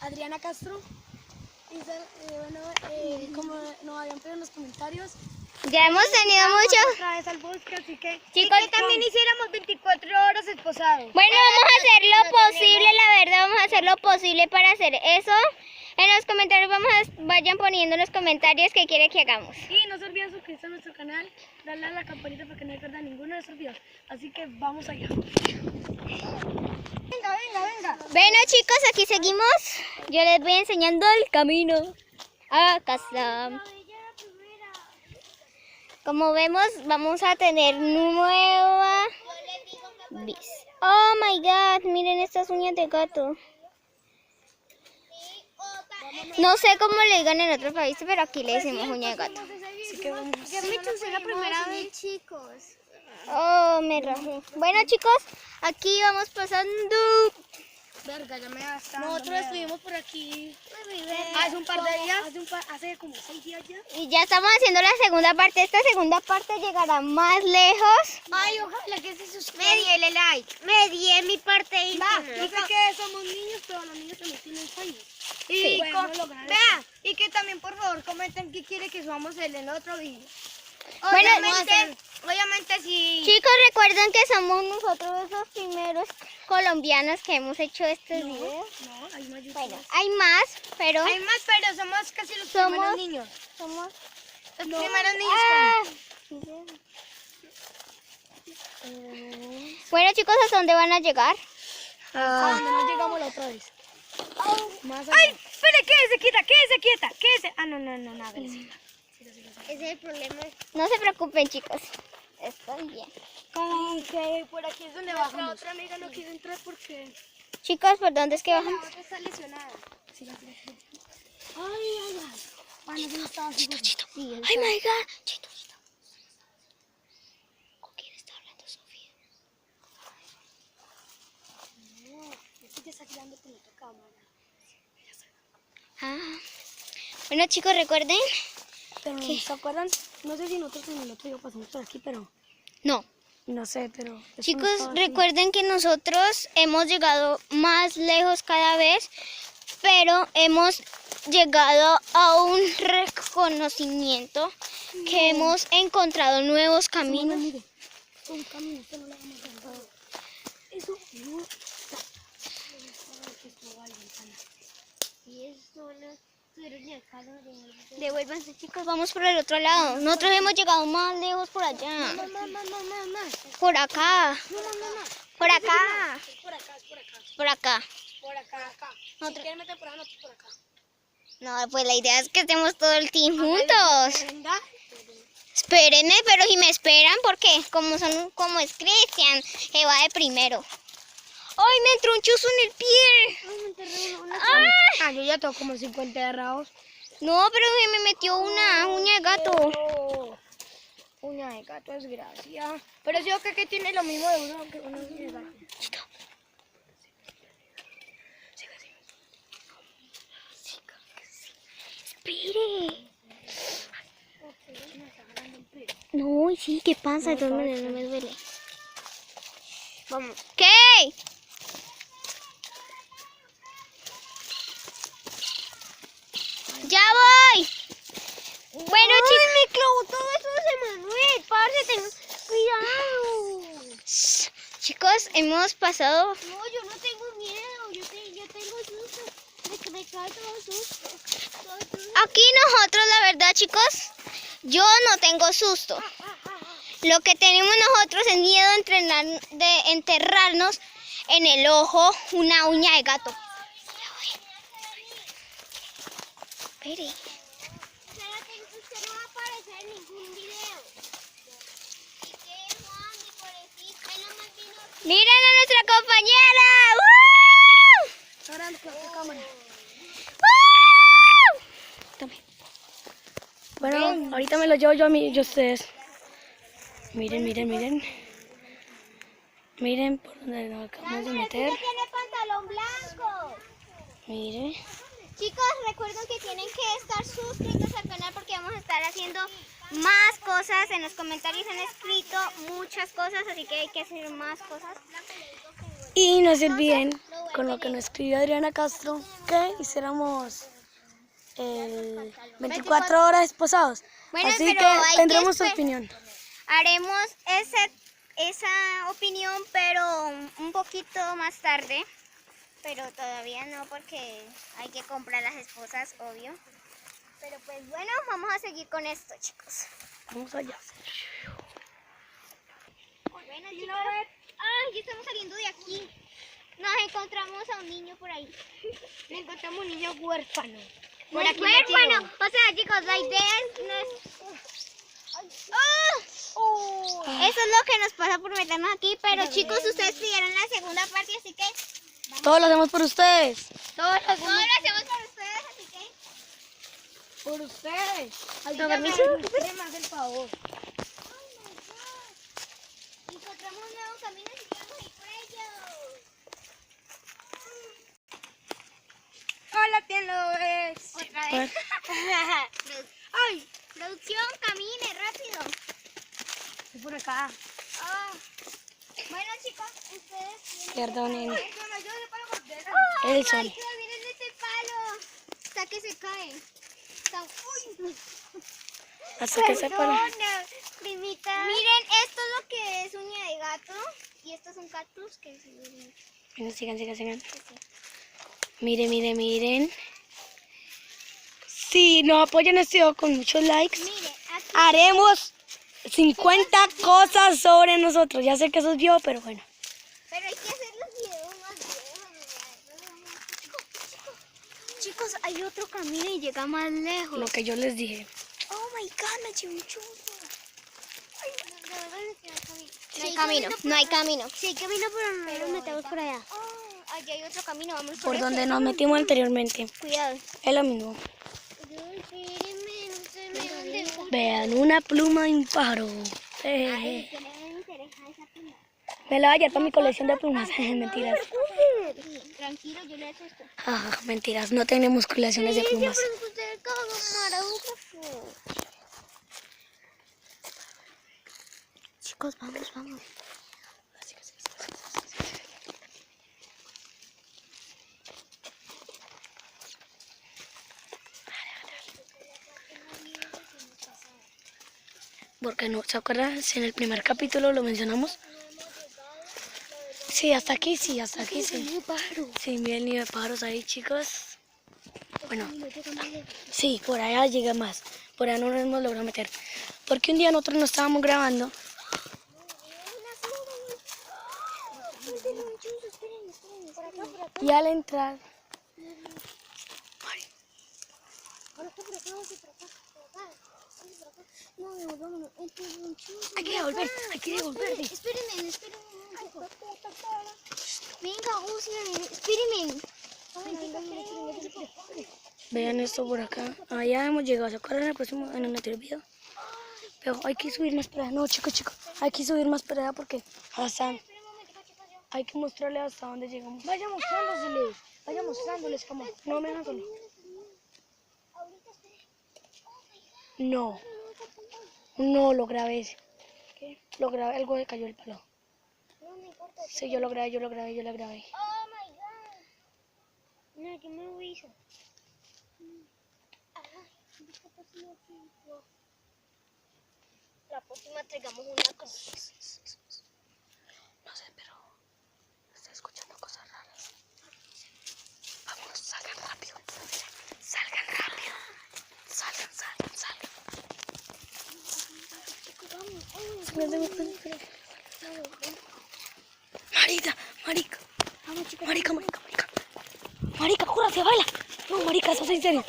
Adriana Castro. Como nos habían pedido en los comentarios. Ya hemos tenido mucho. Otra vez al bosque, así que... Chicos, que también hiciéramos 24 horas esposados. Bueno, vamos a hacer lo posible, la verdad, vamos a hacer lo posible para hacer eso. En los comentarios vayan poniendo en los comentarios qué quiere que hagamos. Y no se olviden suscribirse a nuestro canal, darle a la campanita para que no se pierdan ninguno de nuestros videos. Así que vamos allá. Venga. Bueno, chicos, aquí seguimos. Yo les voy enseñando el camino a casa. Como vemos, vamos a tener nueva bis. Oh my god, miren estas uñas de gato. No sé cómo le digan en otro país, pero aquí le decimos uña de gato. Así que vamos. Es la primera vez, chicos. Oh, me rajé. Bueno, chicos, aquí vamos pasando. Verga, ya me gastó. Nosotros estuvimos por aquí. Hace un par de días. Hace como 6 días ya. Y ya estamos haciendo la segunda parte. Esta segunda parte llegará más lejos. Ay, ojalá que se suscriban. Médiele like. Medie mi parte íntima. Yo sé que somos niños, pero los niños también tienen sueños. Y, podemos lograr vea, y que también por favor comenten qué quiere que subamos en el otro video. Bueno, Obviamente sí. Chicos, recuerden que somos nosotros los primeros colombianos que hemos hecho estos videos. No, hay más. Bueno, hay más, pero Hay más, pero somos casi los Somos- primeros niños. somos... Los primeros niños. Ah. Bueno, chicos, ¿hasta dónde van a llegar? Cuando no llegamos la otra vez. Más allá. ¡Ay! Espere, quédese quieta. Ah, no, nada. Ese es el problema. No se preocupen, chicos. Estoy bien. Con que por aquí es donde La bajamos. otra amiga no quiso entrar porque Chicos, ¿por dónde es que bajamos? otra está lesionada. Ay. Bueno, que no estaba así. ¡Ay, my God! Chito. ¿Con quién está hablando Sofía? Ya está tirando con otra cámara. Ah. Bueno, chicos, recuerden. Pero, ¿se acuerdan? No sé si nosotros en el otro día pasamos por aquí, pero... No. No sé, pero... esto no Chicos, estaba así. recuerden que nosotros hemos llegado más lejos cada vez, pero hemos llegado a un reconocimiento que hemos encontrado nuevos caminos. Mire, esto es un camino, esto no lo vamos a dejar. Eso no... Y eso no tuvieron ni acá no Devuélvanse, chicos, vamos por el otro lado. Nosotros hemos llegado más lejos por allá. Mamá. Por acá. Por acá. Por acá. Por acá. Por acá. Si quieren meter por acá, no por acá. No, pues la idea es que estemos todo el team juntos. ¿Verdad? Espérenme, pero si me esperan, porque como es Cristian, que va de primero. ¡Ay, me entró un chuzo en el pie! ¡Ah! Yo ya tengo como 50 agarrados. No, pero se me metió una uña de gato. Oh, uña de gato es gracia. Pero yo creo que tiene lo mismo de uno que uno de gato. Espere. No, sí, ¿qué pasa? De todas maneras no me duele. Vamos. ¿Qué? ¡Ya voy! Bueno, chicos. me clavó todo eso de Manuel, parce, ten cuidado. Chicos, hemos pasado. No, yo no tengo miedo, yo tengo susto. Me cae todo susto. Aquí nosotros, la verdad, chicos, yo no tengo susto. Lo que tenemos nosotros es miedo de enterrarnos en el ojo una uña de gato. Espere. Usted no va a aparecer en ningún video. ¿Y qué, Juan? Y pobrecito, él nomás vino aquí. ¡Miren a nuestra compañera! ¡Woo! Ahora la cámara. ¡Woo! Tome. Bueno, ahorita me lo llevo yo a ustedes. Miren. Miren por donde nos acabamos de meter. Tiene pantalón blanco. Miren. Chicos, recuerden que tienen que estar suscritos al canal porque vamos a estar haciendo más cosas. En los comentarios han escrito muchas cosas, así que hay que hacer más cosas. Y no se olviden con lo que nos escribió Adriana Castro, que hiciéramos 24 horas esposados. Bueno, Así pero que hay tendremos que su opinión. Haremos esa opinión, pero un poquito más tarde. Pero todavía no, porque hay que comprar las esposas, obvio. Pero pues bueno, vamos a seguir con esto, chicos. Vamos allá. Bueno, chicos. Ay, ya estamos saliendo de aquí. Nos encontramos a un niño por ahí. Me encontramos un niño huérfano. No es huérfano. O sea, chicos, la idea es... Eso es lo que nos pasa por meternos aquí. Pero chicos, ustedes pidieron la segunda parte, así que... Todo lo hacemos por ustedes. Todo lo hacemos por ustedes, así que... Por ustedes. ¿Con permiso? Más el favor. Encontramos un nuevo camino y queremos ir por ello. Hola, ¿quién lo es? Otra vez. Ay, producción, camine rápido. Estoy por acá. Bueno, chicos, ustedes... Perdonen. Ay, Elson. miren este palo. Hasta que se cae. Uy. Hasta que se para. Primita. Miren, esto es lo que es uña de gato. Y esto es un cactus que es... Bueno, sigan. Miren. Si nos apoyan este video con muchos likes, Mire, aquí... haremos 50 cosas sobre nosotros. Ya sé que eso es viejo, pero bueno. Pero hay que hacer los videos más viejos. Chicos, hay otro camino y llega más lejos. Lo que yo les dije. Oh my god, me eché un churro. No hay camino. Sí hay camino, pero no nos metemos por allá. Allá hay otro camino, vamos Por ese. donde nos metimos anteriormente. Cuidado. Es lo mismo. Vean, una pluma y un pájaro. Jejeje. Me la voy a llevar para mi colección de plumas. Mentiras. Tranquilo, yo le he hecho esto. Mentiras, no tenemos colecciones de plumas. Chicos, vamos. Porque no, ¿se acuerdan? Si en el primer capítulo lo mencionamos. Sí, hasta aquí sí. Sí, miren el nido de pájaros ahí, chicos. Bueno, sí, por allá llega más. Por allá no nos hemos logrado meter. Porque un día nosotros no estábamos grabando. Y al entrar... Hay que devolver. Espérenme. Venga, espérenme. Vean esto por acá. Allá hemos llegado. ¿Se acuerdan en el anterior video? Pero hay que subir más para allá. No, chicos. Hay que subir más para allá porque hasta... Hay que mostrarles hasta dónde llegamos. Vaya mostrándoles como... No me hagan solo. No, lo grabé. ¿Qué? Lo grabé, algo se cayó el palo. Sí, yo lo grabé. Oh my god. No, ¿qué me hizo? La próxima traigamos una cosa. No sé, pero estoy escuchando cosas raras. Vamos, salgan rápido. Marica, cúrate, baila. No, marica, eso es en serio.